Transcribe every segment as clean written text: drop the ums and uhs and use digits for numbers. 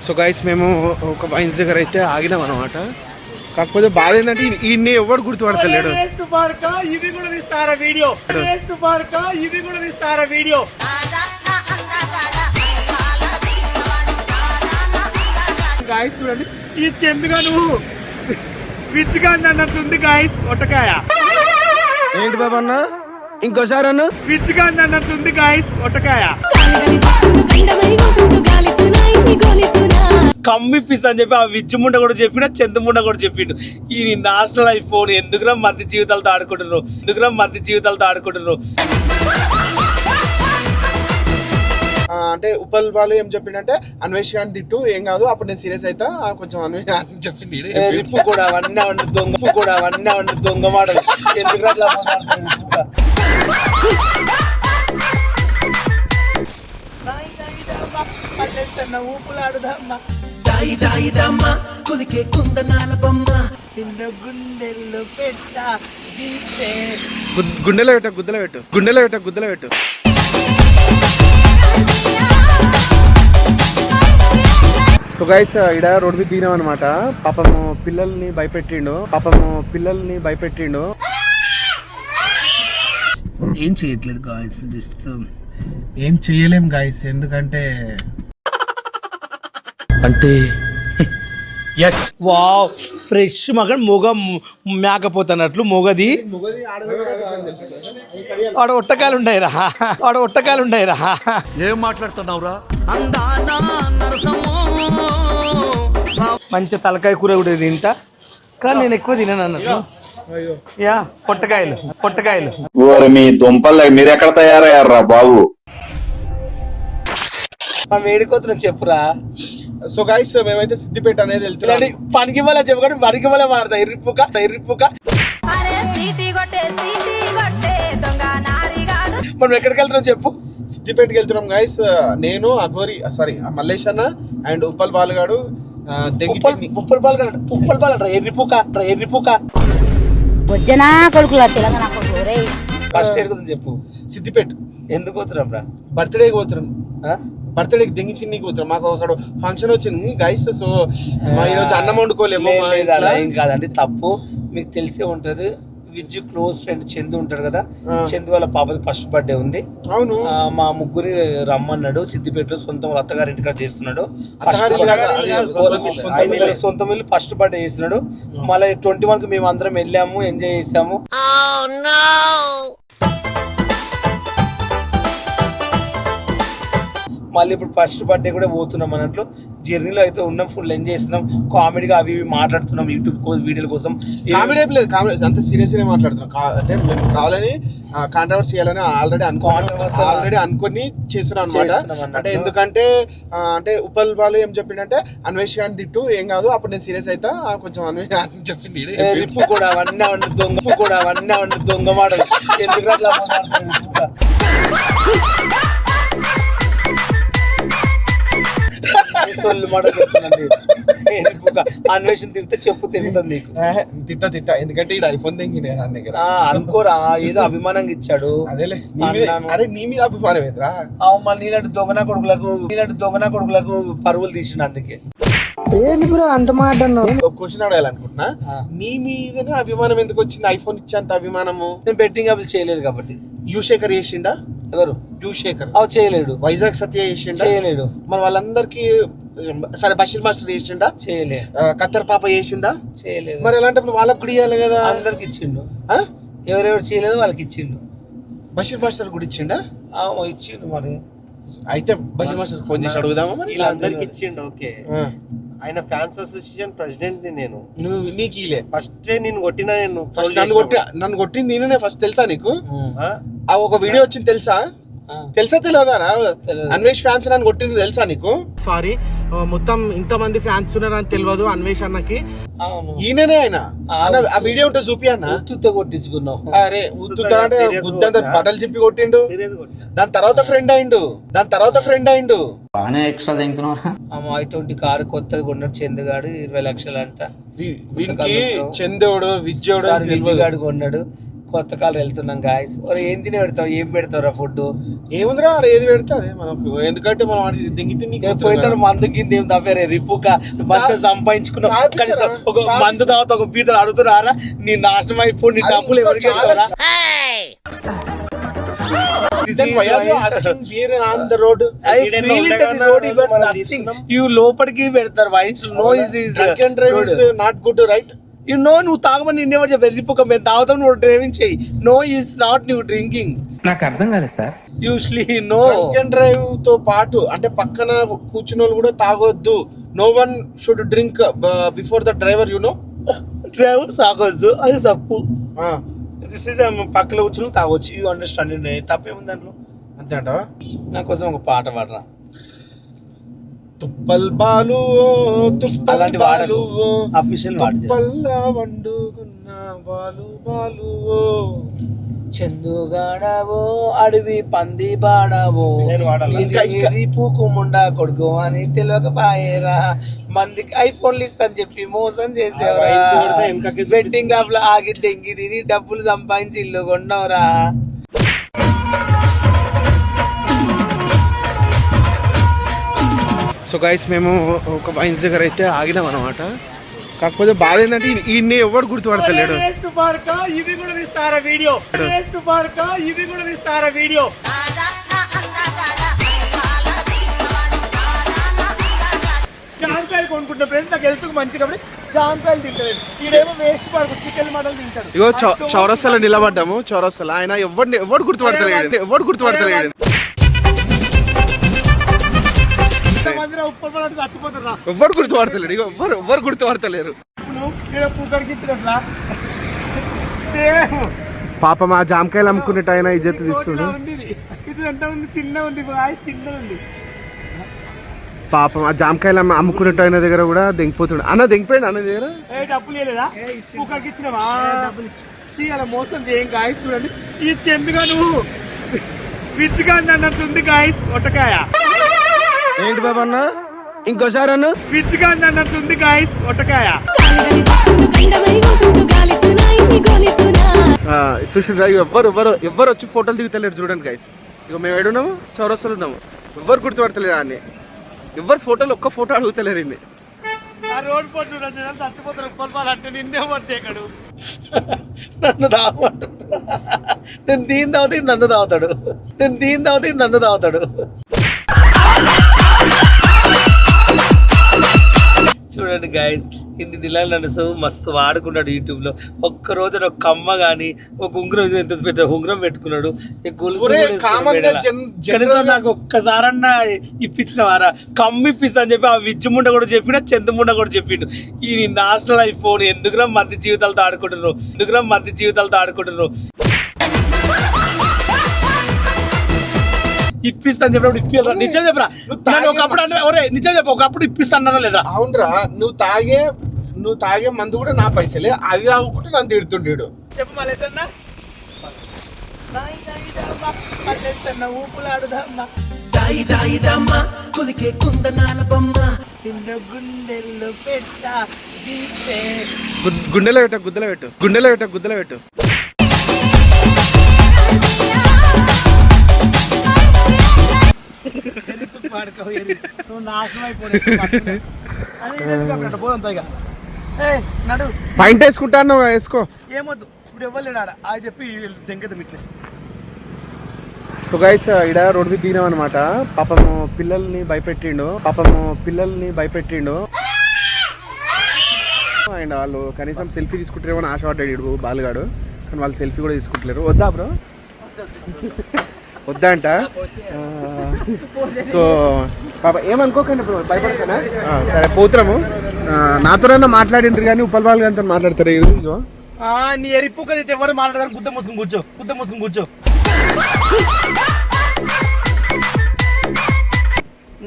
So guys మేము ఒక wines దగ్గర అయితే ఆగినాం అనమాట. కాకపోతే బాధ ఏంటంటే ఈయన్ని ఎవరు గుర్తుపడతలేడు. గాయస్ చూడండి, ఈ చెందుగా నువ్వు పిచ్చిగా అన్నట్టుంది గాయస్. ఒట్టకాయ ఏంటి బాబా అన్న, ఇంకోసారి అన్న పిచ్చిగా అన్నట్టుంది గాయస్. ఒట్టకాయ కమ్మిపిస్తా అని చెప్పి ఆ విజ్జు ముండ కూడా చెప్పిన, చందు ముండ కూడా చెప్పిండు. ఈ నేషనల్ ఐఫోన్ ఎందుకురా మంది జీవితాలతో ఆడుకుంటున్నారు, అంటే ఉప్పల్ బాలు ఏం చెప్పిండంటే అన్వేష్ గారిని తిట్టు ఏం కాదు, అప్పుడు నేను సీరియస్ అవుతా కొంచెం అన్వేష్ అని చెప్పింది. రిప్పు కూడా అవన్నీ దొంగ మాటలు ఎందుకు ఊపులాడుదమ్మా కొలికే కుందనాల బొమ్మ గుండెల్లో పెట్ట గుండెలో పెట్టు. సో గైస్ ఇడ రోడ్ మీద దిగినాం అనమాట. పాపము పిల్లల్ని భయపెట్టిండు. ఏం చేయట్లేదు గాయస్, ఏం చేయలేం గాయస్. ఎందుకంటే వావ్ ఫ్రెష్ మగన్ మేకపోతున్నట్లు మొగది ఆడ ఒట్టకాయలు ఉంటాయిరా. ఏం మాట్లాడుతున్నావురా? మంచి తలకాయ కూర కూడా తింటా, కానీ నేను ఎక్కువ తినను అన్నట్లు. యా పొట్టకాయలు మీ దుంపలు మీరు ఎక్కడ తయారయ్యారా బాబు? వేడికోతున్నాం చెప్పురా. సో గైస్ మేమైతే సిద్దిపేట అనేది వెళ్తున్నాం. పనికి వల్ల చెప్పకండి, వరికి వల్ల మాడతా ఇర్రిప్పుక. మనం ఎక్కడికి వెళ్తున్నాం చెప్పు? సిద్దిపేటకి వెళ్తున్నాం గైస్. నేను అఘోరి మల్లేష్ అన్న అండ్ ఉప్పల్ బాలుగాడు. ఉప్పల్ బాలు ఎర్రిపుక ఫస్ట్ చెప్పు. సిద్దిపేట ఎందుకు పోతున్నాం రా? బర్త్డేకి పోతున్నాం. బర్త్డేకి దెంగి తిన్నీకి పోతున్నాం. మాకు అక్కడ ఫంక్షన్ వచ్చింది గైస్. సో మా ఈరోజు అన్నం వండుకోలేము. ఏం కాదండి, తప్పు మీకు తెలిసే ఉంటది. విజ్జు క్లోజ్ ఫ్రెండ్ చందు ఉంటాడు కదా, చందు వాళ్ళ పాపది ఫస్ట్ బర్త్డే ఉంది. అవును, మా ముగ్గురి రమ్మన్నాడు. సిద్దిపేటలో సొంత వాళ్ళ అత్తగారి ఇంటికాడ చేస్తున్నాడు. సొంత ఇల్లు ఫస్ట్ బర్త్డే చేస్తున్నాడు. మళ్ళీ 21 కి మేము అందరం వెళ్ళాము, ఎంజాయ్ చేసాము. మళ్ళీ ఇప్పుడు ఫస్ట్ బర్త్డే కూడా పోతున్నాం అన్నట్లు. జర్నీలో అయితే ఉన్నాం, ఫుల్ ఎంజాయ్ చేస్తున్నాం. కామెడీగా అవి మాట్లాడుతున్నాం యూట్యూబ్ వీడియోల కోసం. కామెడీ లేదు, కామెడీ అంత సీరియస్ గా మాట్లాడుతున్నాం. అంటే మేము కావాలని కాంట్రవర్సీ చేయాలని ఆల్రెడీ అనుకుని చేస్తున్నాం అనమాట. అంటే ఎందుకంటే అంటే ఉప్పల్ బాలు ఏం చెప్పిండంటే అన్వేష్ గారిని తిట్టు ఏం కాదు, అప్పుడు నేను సీరియస్ అవుతా కొంచెం అన్వేష్ అని చెప్పింది. రిప్పు కూడా అవన్నీ దొంగ మాటలు ఎందుకు అట్లా అన్వేషణ తిడితే చెప్పు తెగుతుంది నీకు. తిట్ట ఎందుకంటే ఐఫోన్ తెంగి అనుకోరా, ఏదో అభిమానంగా ఇచ్చాడు. అదేలే, అరే నీ మీద అభిమానం ఏంద్రా? మళ్ళీ నీలాంటి దొంగన కొడుకులకు పరువులు తీసిన. అందుకే అంత మాట క్వశ్చన్ అడగాలనుకుంటున్నా, నీ మీదనే అభిమానం ఎందుకు వచ్చింది? ఐఫోన్ ఇచ్చేంత అభిమానము. నేను బెట్టింగ్ అవి చేయలేదు కాబట్టి. యూశేఖర్ చేసిండా? ఎవరు? యూశేఖర్ చేయలేడు. వైజాగ్ సత్య చేసిండా? చేయలేడు. మరి వాళ్ళందరికి సరే బషీర్ మాస్టర్ చేసిండా? చేయలేదు. కత్తర్ పాప చేసిందా? చేయలేదు. మరి అలాంటప్పుడు వాళ్ళకి కూడా ఇవ్వాలి కదా. అందరికి ఇచ్చిండు. ఎవరెవరు చేయలేదు వాళ్ళకి ఇచ్చిండు. బషీర్ మాస్టర్ కూడా ఇచ్చిండా? ఇచ్చిండు. మరి అయితే బషీర్ మాస్టర్ ఫోన్ చేసి అడుగుదామా? మరి ఇలా అందరికి ఇచ్చిండు. ఓకే, ఆయన ఫ్యాన్స్ అసోసియేషన్ ప్రెసిడెంట్ ని నేను. నీకు ఇలే ఫస్ట్ నేను కొట్టినా. నన్ను కొట్టింది నేనే ఫస్ట్. తెలుసా నీకు? ఒక వీడియో వచ్చింది తెలుసా? తెలియదా? అన్వేష్ ఫ్యాన్స్ నన్ను కొట్టింది తెలుసా నీకు? సారీ, మొత్తం ఇంతమంది ఫ్యాన్స్ ఉన్నారని తెలియదు అన్వేష్ అన్నకి. ఈయననే ఆయన. ఆ వీడియో ఉంటే చూపి అన్న. ఉత్తుతో కొట్టించుకున్నావు. అరే ఉత్తుతా అంటే బుద్ధంతా బట్టలు చెప్పి కొట్టిండు. దాని తర్వాత ఫ్రెండ్ అయిండు. బాగానే ఎక్స్ట్రా తింటున్నావు. I20 కారు కొత్తది కొన్నాడు చందుగాడు, 20 లక్షలు అంట. వీనికి చందోడు విజ్జోడు కొన్నాడు. కొత్త కాలం వెళ్తున్నాం గాయస్. ఏం తిని పెడతావు, ఏం పెడతావురా ఫుడ్? ఏముందిరా ఆడ ఏది పెడితే అదే మనకు, ఎందుకంటే మనం అది దింగి తిని పోయిన మందు కింద ఏం తప్పేరే రిపుక మందు సంపాదించుకున్నావు. కనీసం ఒక మందు తాగుతా ఒక బీతలు అడుగుతున్నారా? నీ నాశనం అయిపోయి నీ డబ్బులు ఎవరికి వెళ్తారా? లోపలికి పెడతారు wines. No is not good right. నువ్వు తాగమని నిన్నేవాడు చెప్పారు. రిపుక మేము తాగుతాం, నువ్వు డ్రైవింగ్ చేయి. నో ఈస్ నాట్ నువ్వు డ్రింకింగ్. నాకు అర్థం కాలేదు sir. Usually no. Drink drive తో పాటు అంటే పక్కన కూర్చున్న వాళ్ళు కూడా తాగొద్దు. No one should drink before the driver. You know, driver తాగొద్దు, అది తప్పు. పక్కన కూర్చుని తాగొచ్చు. You understand? తప్పేముంది దాంట్లో? అంతే అంటావా? నా కోసం ఒక పాట పాడరా. తుప్పల్ బాలు అలాంటి వాడలు అఫీషియల్ తుప్పల్లా వండుకున్న బాలు బాలు చందుగాడవో అడవి పంది బాడవో పూకుముండా కొడుకు అని తెలియకపాయేరా. మందికి ఐఫోన్లు ఇస్తాను చెప్పి మోసం చేసేవరా. బెట్టింగ్ యాప్ లో ఆగి తెంగి తిని డబ్బులు సంపాదించి ఇల్లు కొన్నావురా. సో గైస్ మేము ఒక వైన్స్ దగ్గర అయితే ఆగినాం అనమాట. కాకపోతే బాధ ఏంటంటే ఈయన్ని ఎవరు గుర్తుపడతలేడు. ఇది కూడా తీస్తారా వీడియో? ఇది కూడా తీస్తారా వీడియో? జాంకాయలు కొనుక్కుంటే ఫ్రెండ్స్ నాకు హెల్త్ మంచిగా జాంకాయలు తింటాడు. ఈడేమో వేస్ట్ పడుకు చికెన్ మటన్ తింటాడు. ఇగో చౌరస్తాలో నిలబడ్డాము. చౌరస్తాలో ఆయన ఎవరు గుర్తుపడతలేడు. ఎవరు గుర్తుపడతలేడు. ఎవరు గుర్తుపడతలేడు. ఇగో ఎవరు గుర్తుపడతలేరు. పాప మా జామకాయలు అమ్ముకునేట ఆయన ఇజ్జత్ తీస్తుడు. పాపం ఆ జామకాయలు అమ్ముకునేట ఆయన దగ్గర కూడా దెంగిపోతుడు. అన్న దెంగిపోయాడు అన్న దగ్గర. మోసం చేయం గాయస్. చూడండి ఈ చెందుగా నువ్వు పిచ్చిగా అన్నట్టుంది గాయస్. ఒట్టకాయ ఏంటి బాబా అన్న? ఇంకోసారి అన్న పిచ్చిగా అన్నట్టుంది గాయస్. ఒట్టకాయ సుశీల్ రావు ఎవ్వరు వచ్చి ఫోటోలు దిగుతలేరు. చూడండి గైస్, ఇక మేము ఏడున్నాము, చౌరస్తాలు ఉన్నాము. ఎవ్వరు గుర్తుపడతలేరు అన్ని. ఎవ్వరు ఫోటోలు ఒక్క ఫోటో అడుగుతలేరు ఇన్ని. రోడ్ పోటీ చచ్చిపోతారు అంటే నిన్నే పట్టేకాడు. నన్ను తాగమంటాడు. నేను దీని తాగుతాడు, నన్ను తాగుతాడు. నేను దీని తాగుతాడు, నన్ను తాగుతాడు. చూడండి గైస్, ఇన్ని దినాలు నన్ను మస్తు వాడుకున్నాడు యూట్యూబ్ లో. ఒక్క రోజు ఒక కమ్మ గాని ఒక ఉంగరం, ఎంత పెద్ద ఉంగరం పెట్టుకున్నాడు. కనీసం నాకు ఒక్కసారన్నా ఇప్పించిన వారా కమ్మ ఇప్పిస్తా అని చెప్పి ఆ విజ్జు ముండ కూడా చెప్పిన, చందు ముండ కూడా చెప్పిండు. ఈ నేషనల్ ఐఫోన్ ఎందుకురా మంది జీవితాలతో ఆడుకుంటున్నారు, ఎందుకురా మంది జీవితాలతో ఆడుకుంటున్నారు. ఇప్పిస్తాను చెప్పినప్పుడు ఇప్పిరా. నిజం చెప్పరా? ఒకప్పుడు అంటే ఒరే నిజం చెప్ప, ఒకప్పుడు ఇప్పిస్తానరా లేదా? అవునరా, నువ్వు తాగే మందు కూడా నా పైసలే. అది తాగుకుంటే నన్ను తిడుతుండేడు. చెప్పు మలేసన్న. ఊపులాడుదమ్మా గుండెల్లో పెట్ట గుండెలో పెట్ట గుద్దలో పెట్టు, గుండెలో పెట్ట గుద్దలో పెట్టు. పాయింట్ వేసుకుంటాను, వేసుకో. ఏమొద్దు ఇప్పుడు ఇవ్వలేడు ఆడ అది చెప్పి దెంగతం ఇట్లా. సో గైస్, ఇక్కడ రోడ్డు మీద దిగినాం అనమాట. పాపము పిల్లల్ని భయపెట్టిండు. అండ్ వాళ్ళు కనీసం సెల్ఫీ తీసుకుంటారేమో అని ఆశపడ్డాడు ఇడు బాలుగాడు. కానీ వాళ్ళు సెల్ఫీ కూడా తీసుకుంటలేరు. వద్దా బ్రో? వద్దా అంట. సో పాప ఏమనుకోకండి బ్రో, భయపడతానా? సరే పోతున్నాము. నాతోనన్నా మాట్లాడిండ్రు కానీ ఉప్పల్ బాల్ గారితో మాట్లాడతారు. ఇగో నీ ఎరిపుకైతే ఎవరు మాట్లాడారు? గుద్ద మూసుకుని కూర్చో.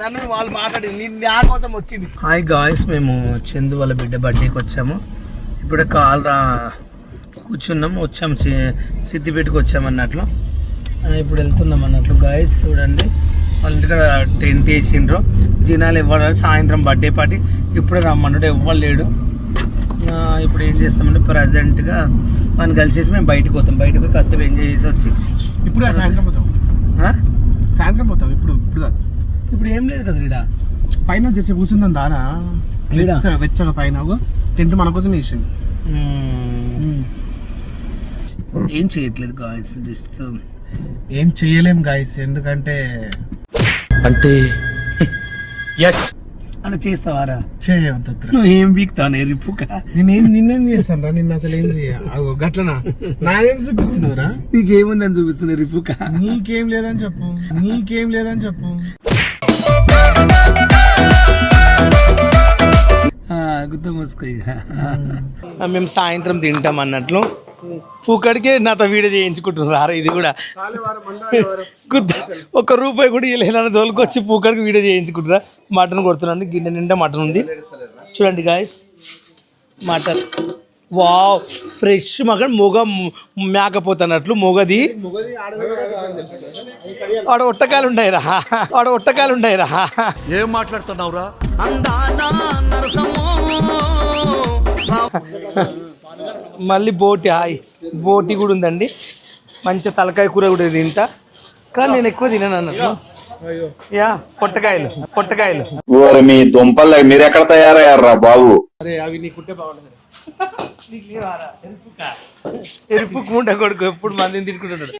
నన్ను వాళ్ళు మాట్లాడి నా కోసం వచ్చింది. హాయ్ గాయ్స్, మేము చందు వాళ్ళ బిడ్డ బర్త్డేకి వచ్చాము. ఇప్పుడే కూర్చున్నాము, వచ్చాము సిద్దిపేటకి వచ్చామన్నట్లు. ఇప్పుడు వెళ్తున్నాం అన్నట్లు గాయస్. చూడండి వాళ్ళ ఇంటికాడ టెంట్ వేసిండ్రు. జనాలు ఇవ్వరు. సాయంత్రం బర్త్డే పార్టీ. ఇప్పుడే రమ్మన్నాడు, ఎవ్వరు లేడు. ఇప్పుడు ఏం చేస్తామంటే ప్రజెంట్గా మనం కలిసేసి మేము బయటకు పోతాం, బయటకు పోయి కాసేపు ఎంజాయ్ చేసి వచ్చి ఇప్పుడు సాయంత్రం పోతాం, సాయంత్రం పోతాం. ఇప్పుడు కాదు, ఇప్పుడు ఏం లేదు కదా ఇక్కడ పైన చేసి కూర్చుందాం దానా వెచ్చగా పైన టెంట్ మన కోసం వేసింది. ఏం చేయట్లేదు గాయస్, ఏం చేయలేం గాయస్, ఎందుకంటే అలా చేస్తావారా? చేయవద్దు. నువ్వు ఏం బీక్తావు రిప్పుక? నిన్నేం చేస్తాను రా, నిన్ను అసలు ఏం చేయ గట్లనా నాకేం చూపిస్తున్నావురా? నీకేముందని చూపిస్తున్నా రిప్పుక? నీకేం లేదని చెప్పు, నీకేం లేదని చెప్పు. గుద్ద మూసుకో ఇక. మేము సాయంత్రం తింటాం అన్నట్లు పూకడికే నాతో వీడియో చేయించుకుంటున్నారు. ఇది కూడా ₹1 కూడా ఇవ్వలేదని తోలుకొచ్చి పూకడికి వీడియో చేయించుకుంటారా. మటన్ కొడుతున్నాను, గిన్నె నిండా మటన్ ఉంది చూడండి guys. Mutton wow, fresh mutton, మేకపోతున్నట్లు మొగది. ఆడ ఒట్టకాయలు ఉంటాయిరా. ఏం మాట్లాడుతున్నావురా? మళ్ళీ బోటి కూడా ఉందండి. మంచి తలకాయ కూర కూడా తింటా, కానీ నేను ఎక్కువ తినను అన్నట్లు. యా పొట్టకాయలు ఓరి మీ దుంపలు మీరు ఎక్కడ తయారయ్యారా బాబు? అరే అవి నీకుంటే బాగుంటుంది. ఎరుపు కూండ కొడుకు ఎప్పుడు మందిని తిట్టుకుంటున్నాడు.